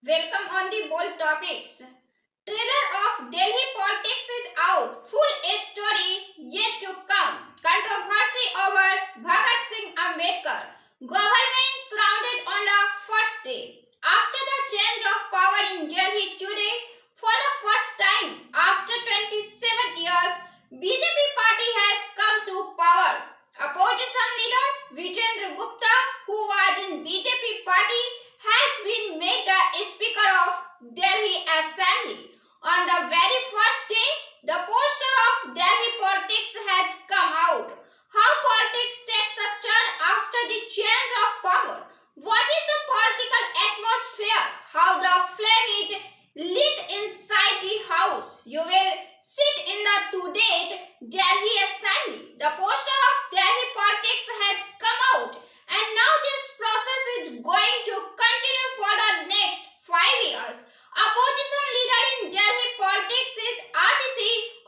Welcome on the bold topics. Trailer of Delhi politics is out. Full story yet to come. Controversy over Bhagat Singh Ambedkar. Government surrounded on the first day. After the change of power in Delhi today, for the first time after 27 years, BJP party has come to power. Opposition leader Vijendra Gupta, who was in BJP party, has been made the Speaker of Delhi Assembly. On the very first day, the poster of Delhi politics has come out. How politics takes a turn after the change of power. What is the political atmosphere? How the flame is lit inside the house. You will sit in the today's Delhi Assembly. The poster of Delhi politics has come out, and now this process is going to continue for the next 5 years. Opposition leader in Delhi politics is RTC,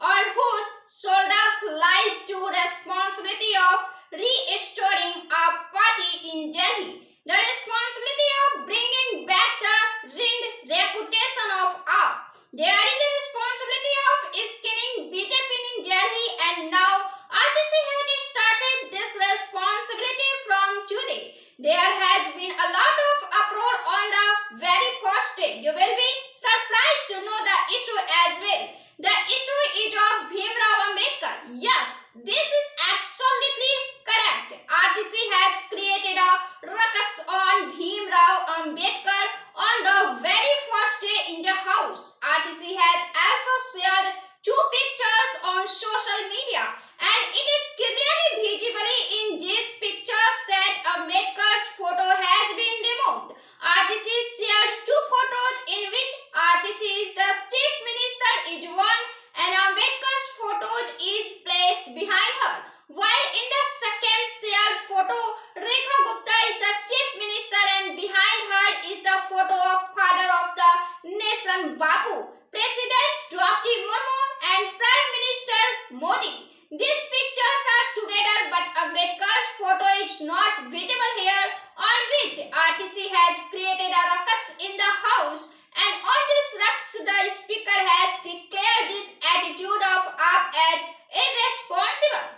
on whose shoulders lies to responsibility of restoring a party in Delhi. The responsibility of bringing back the ruined reputation of AAP. There is a responsibility of skinning BJP in Delhi, and now RTC has started this responsibility from today. There has been a lot of uproar on the very first day. You will be surprised to know the issue as well. The issue is of Bhim Rao Ambedkar. Yes, this is absolutely correct. RTC has created a ruckus on Bhim Rao Ambedkar on the very first day in the house. RTC has also shared two pictures on social media, and it is clearly visible in these pictures that Ambedkar's photo has been removed. RTC shared two photos in which RTC is the chief minister is one and Ambedkar's photo is placed behind her, while in the second shared photo, Rekha Gupta is the chief minister and behind her is the photo of father of the nation Bapu, President Draupadi Murmu and Prime Minister Modi. These pictures are together, but Ambedkar's photo is not visible here, on which RTC has created a ruckus in the house, and on this ruckus the speaker has declared this attitude of AAP as irresponsible.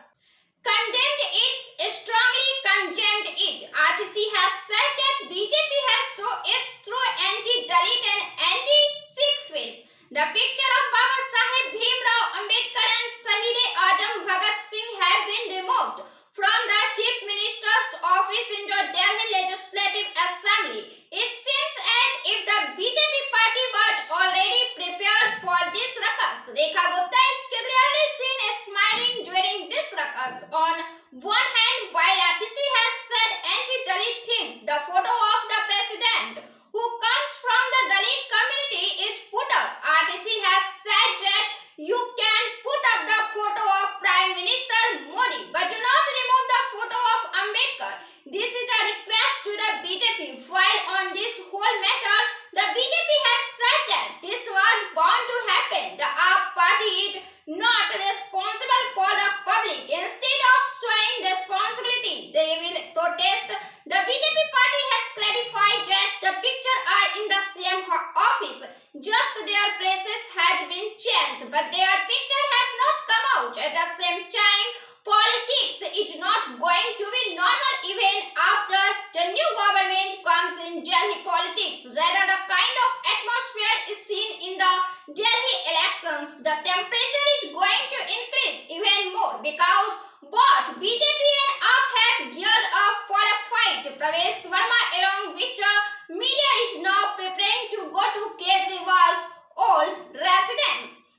Condemned it, strongly condemned it. RTC has said that BJP has shown its true anti-Dalit and anti-Sikh face. The picture of Baba Saheb Bhim Rao Ambedkar and Shahid-e-Azam Bhagat Singh have been removed from the Chief Minister's office in the Delhi Legislative Assembly. It seems as if the BJP party was already prepared for this ruckus. Rekha Gupta is clearly seen smiling during this ruckus. On one hand, while RTC has said anti-Dalit things, the photo of the president who comes from the Dalit community is put up. RTC has said that you can put up the photo of Prime Minister Modi, but do not remove the photo of Ambedkar. This is a request to the BJP. While on this whole matter, the BJP has said that this was bound to happen. The AAP party is not responsible for the public. Instead of showing responsibility, they will protest. The BJP party has clarified that the pictures are in the same office. Just their places has been changed, but their picture have not come out. At the same time, politics is not going to be normal even after the new government comes in Delhi politics. Rather, the kind of atmosphere is seen in the Delhi elections. The temperature is going to increase even more because both BJP and AAP have geared up for a fight. Pravesh Verma, along with the media, is now preparing to go to Kejriwal's old residence.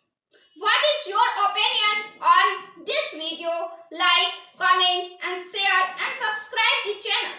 What is your opinion on this video? Like, comment and share and subscribe the channel.